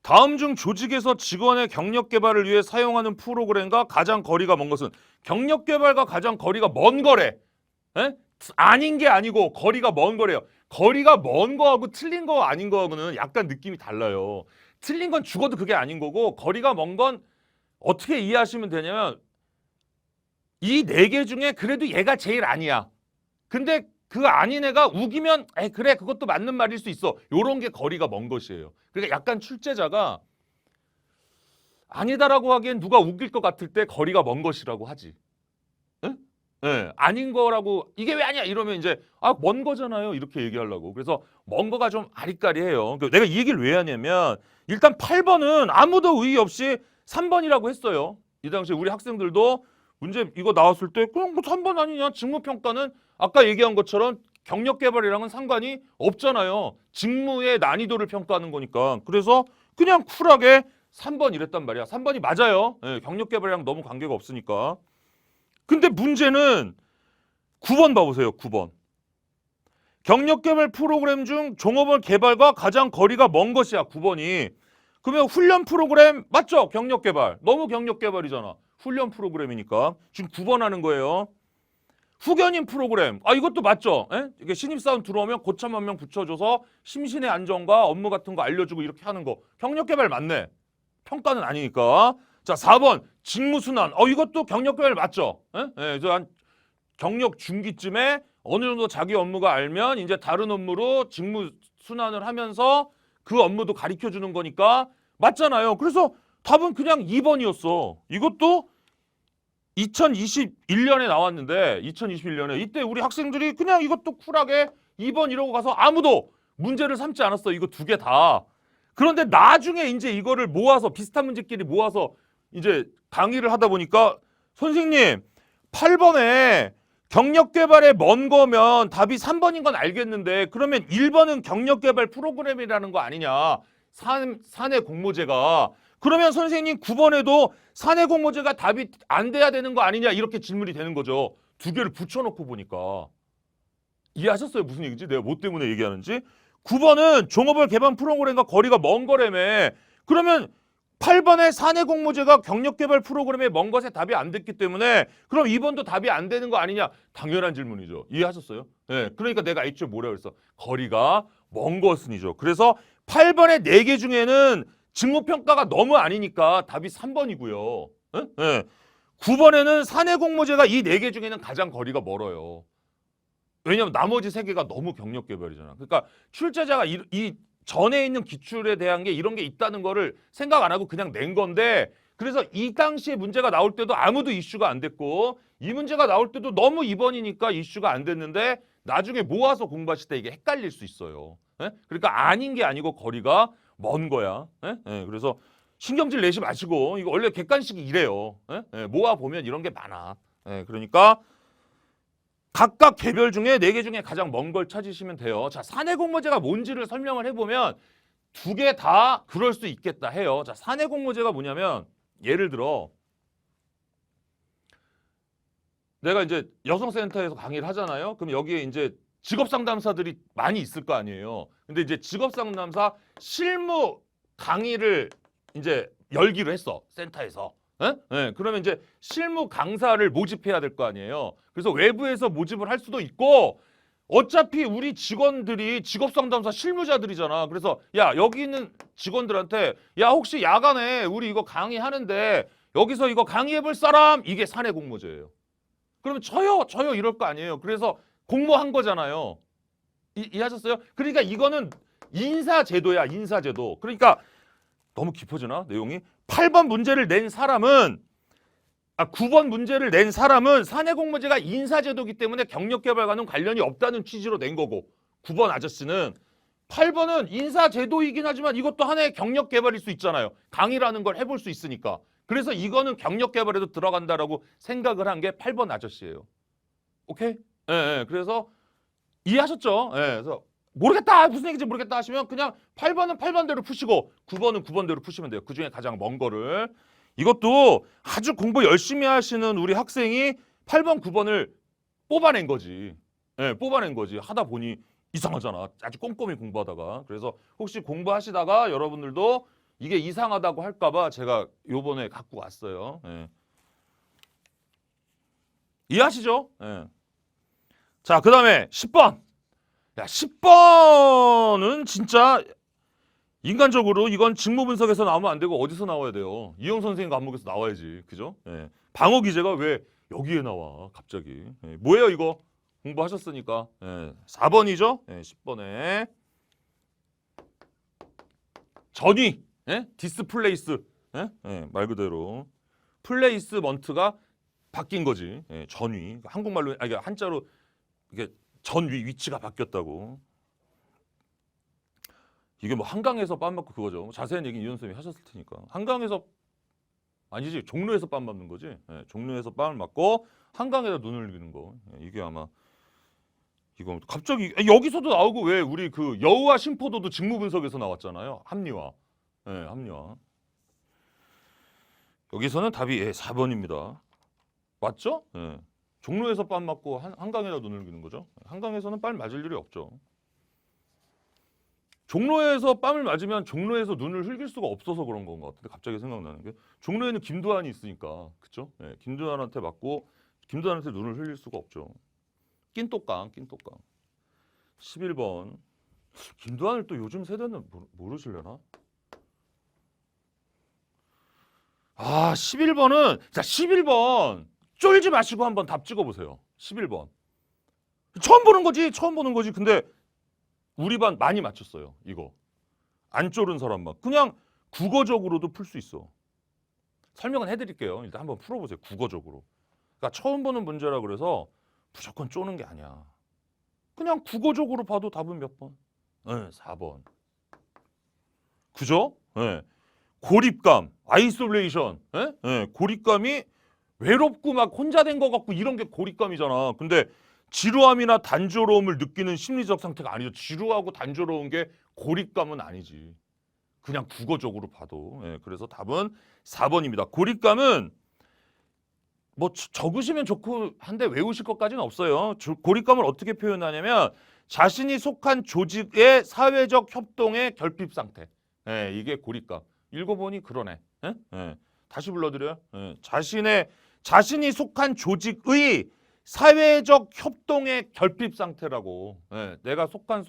다음 중 조직에서 직원의 경력 개발을 위해 사용하는 프로그램과 가장 거리가 먼 것은? 경력 개발과 가장 거리가 먼 거래. 아닌 게 아니고 거리가 먼 거래요. 거리가 먼 거하고 틀린 거 아닌 거하고는 약간 느낌이 달라요. 틀린 건 죽어도 그게 아닌 거고, 거리가 먼 건 어떻게 이해하시면 되냐면 이 네 개 중에 그래도 얘가 제일 아니야. 근데 그 아닌 애가 우기면 그래 그것도 맞는 말일 수 있어. 요런 게 거리가 먼 것이에요. 그러니까 약간 출제자가 아니다라고 하기엔 누가 웃길 것 같을 때 거리가 먼 것이라고 하지. 응? 예, 아닌 거라고 이게 왜 아니야 이러면 이제 먼 거잖아요 이렇게 얘기하려고. 그래서 먼 거가 좀 아리까리해요. 그러니까 내가 이 얘기를 왜 하냐면 일단 8번은 아무도 의의 없이 3번이라고 했어요. 이 당시에 우리 학생들도 문제 이거 나왔을 때 그냥 뭐 3번 아니냐. 직무평가는 아까 얘기한 것처럼 경력개발이랑은 상관이 없잖아요. 직무의 난이도를 평가하는 거니까. 그래서 그냥 쿨하게 3번 이랬단 말이야. 3번이 맞아요. 예, 경력개발이랑 너무 관계가 없으니까. 근데 문제는 9번 봐보세요. 9번. 경력개발 프로그램 중 종업원 개발과 가장 거리가 먼 것이야. 9번이. 그러면 훈련 프로그램 맞죠? 경력개발. 너무 경력개발이잖아. 훈련 프로그램이니까. 지금 9번 하는 거예요. 후견인 프로그램. 이것도 맞죠? 예? 이게 신입사원 들어오면 고참 한 명 붙여줘서 심신의 안정과 업무 같은 거 알려주고 이렇게 하는 거. 경력개발 맞네. 평가는 아니니까. 자, 4번 직무순환. 이것도 경력개발 맞죠? 예? 예, 한 경력 중기쯤에 어느 정도 자기 업무가 알면 이제 다른 업무로 직무순환을 하면서 그 업무도 가르쳐주는 거니까 맞잖아요. 그래서 답은 그냥 2번이었어. 이것도 2021년에 나왔는데 2021년에 이때 우리 학생들이 그냥 이것도 쿨하게 2번 이러고 가서 아무도 문제를 삼지 않았어. 이거 두 개 다. 그런데 나중에 이제 이거를 모아서 비슷한 문제끼리 모아서 이제 강의를 하다 보니까 선생님 8번에 경력개발에 먼 거면 답이 3번인 건 알겠는데 그러면 1번은 경력개발 프로그램이라는 거 아니냐. 사내 공모제가. 그러면 선생님 9번에도 사내 공모제가 답이 안 돼야 되는 거 아니냐 이렇게 질문이 되는 거죠. 두 개를 붙여놓고 보니까. 이해하셨어요? 무슨 얘기인지? 내가 뭐 때문에 얘기하는지? 9번은 종업원 개발 프로그램과 거리가 먼 거라며. 그러면 8번의 사내 공모제가 경력개발 프로그램에 먼 것에 답이 안 됐기 때문에 그럼 2번도 답이 안 되는 거 아니냐? 당연한 질문이죠. 이해하셨어요? 네, 그러니까 내가 애초에 뭐라고 그랬어? 거리가 먼 것은이죠. 그래서 8번의 4개 중에는 직무평가가 너무 아니니까 답이 3번이고요. 네? 네. 9번에는 사내 공모제가 이 4개 중에는 가장 거리가 멀어요. 왜냐면 나머지 3개가 너무 경력개발이잖아. 그러니까 출제자가 이 전에 있는 기출에 대한 게 이런 게 있다는 거를 생각 안 하고 그냥 낸 건데 그래서 이 당시에 문제가 나올 때도 아무도 이슈가 안 됐고 이 문제가 나올 때도 너무 2번이니까 이슈가 안 됐는데 나중에 모아서 공부하실 때 이게 헷갈릴 수 있어요. 예? 그러니까 아닌 게 아니고 거리가 먼 거야. 예? 예, 그래서 신경질 내지 마시고 이거 원래 객관식이 이래요. 예? 예, 모아보면 이런 게 많아. 예, 그러니까 각각 개별 중에 4개 중에 가장 먼 걸 찾으시면 돼요. 자, 사내 공모제가 뭔지를 설명을 해보면 2개 다 그럴 수 있겠다 해요. 자, 사내 공모제가 뭐냐면 예를 들어 내가 이제 여성센터에서 강의를 하잖아요. 그럼 여기에 이제 직업상담사들이 많이 있을 거 아니에요. 근데 이제 직업상담사 실무 강의를 이제 열기로 했어. 센터에서. 예? 예, 그러면 이제 실무 강사를 모집해야 될 거 아니에요. 그래서 외부에서 모집을 할 수도 있고 어차피 우리 직원들이 직업상담사 실무자들이잖아. 그래서 야 여기 있는 직원들한테 야 혹시 야간에 우리 이거 강의하는데 여기서 이거 강의해볼 사람? 이게 사내 공모제예요. 그러면 저요 이럴 거 아니에요. 그래서 공모한 거잖아요. 이해하셨어요? 그러니까 이거는 인사제도야. 인사제도. 그러니까 너무 깊어지나 내용이? 8번 문제를 낸 사람은 9번 문제를 낸 사람은 사내 공모제가 인사제도이기 때문에 경력개발과는 관련이 없다는 취지로 낸 거고 9번 아저씨는 8번은 인사제도이긴 하지만 이것도 하나의 경력개발일 수 있잖아요. 강의라는 걸 해볼 수 있으니까. 그래서 이거는 경력개발에도 들어간다라고 생각을 한 게 8번 아저씨예요. 오케이? 예, 예. 그래서 이해하셨죠? 예, 그래서 모르겠다 무슨 얘기인지 모르겠다 하시면 그냥 8번은 8번대로 푸시고 9번은 9번대로 푸시면 돼요. 그중에 가장 먼 거를. 이것도 아주 공부 열심히 하시는 우리 학생이 8번 9번을 뽑아낸 거지. 예, 뽑아낸 거지. 하다 보니 이상하잖아. 아주 꼼꼼히 공부하다가. 그래서 혹시 공부하시다가 여러분들도 이게 이상하다고 할까봐 제가 요번에 갖고 왔어요. 예. 이해하시죠? 예. 자, 그 다음에 10번. 야, 10번은 진짜 인간적으로 이건 직무 분석에서 나오면 안 되고 어디서 나와야 돼요? 이영 선생님 과목에서 나와야지. 그죠? 예. 방어 기제가 왜 여기에 나와? 갑자기. 예. 뭐예요, 이거? 공부하셨으니까. 예. 4번이죠? 예. 10번에 전위, 예? 디스플레이스. 예? 예, 말 그대로 플레이스먼트가 바뀐 거지. 예, 전위. 한국말로 아니 한자로 이게 전위 위치가 바뀌었다고. 이게 뭐 한강에서 빰 맞고 그거죠. 자세한 얘기는 이현 쌤이 하셨을 테니까. 한강에서 아니지 종로에서 빰 맞는 거지. 예, 종로에서 빰을 맞고 한강에다 눈을 흘리는 거. 예, 이게 아마 이거 갑자기 여기서도 나오고 왜 우리 그 여우와 심포도도 직무 분석에서 나왔잖아요. 합리화. 예, 합리화. 여기서는 답이 4번입니다. 맞죠? 예. 종로에서 빰 맞고 한강에다 눈을 흘리는 거죠. 한강에서는 빰 맞을 일이 없죠. 종로에서 빰을 맞으면 종로에서 눈을 흘길 수가 없어서 그런 건 것 같은데 갑자기 생각나는 게 종로에는 김두한이 있으니까 그쵸? 예, 김두한한테 맞고 김두한한테 눈을 흘릴 수가 없죠. 낀똑강 11번 김두한을 또 요즘 세대는 모르실려나? 11번은 자 11번 쫄지 마시고 한번 답 찍어보세요. 11번 처음 보는 거지. 근데 우리 반 많이 맞췄어요. 이거 안 쫄은 사람만 그냥 국어적으로도 풀 수 있어. 설명은 해드릴게요. 일단 한번 풀어보세요. 국어적으로. 그러니까 처음 보는 문제라 그래서 무조건 쪼는 게 아니야. 그냥 국어적으로 봐도 답은 몇 번? 4번. 그죠? 네. 고립감, 아이솔레이션. 고립감이 외롭고 막 혼자 된 것 같고 이런 게 고립감이잖아. 근데 지루함이나 단조로움을 느끼는 심리적 상태가 아니죠. 지루하고 단조로운 게 고립감은 아니지. 그냥 국어적으로 봐도. 그래서 답은 4번입니다. 고립감은 뭐 적으시면 좋고 한데 외우실 것까지는 없어요. 고립감을 어떻게 표현하냐면 자신이 속한 조직의 사회적 협동의 결핍 상태. 이게 고립감. 읽어보니 그러네. 다시 불러드려요. 자신이 속한 조직의 사회적 협동의 결핍 상태라고. 내가 속한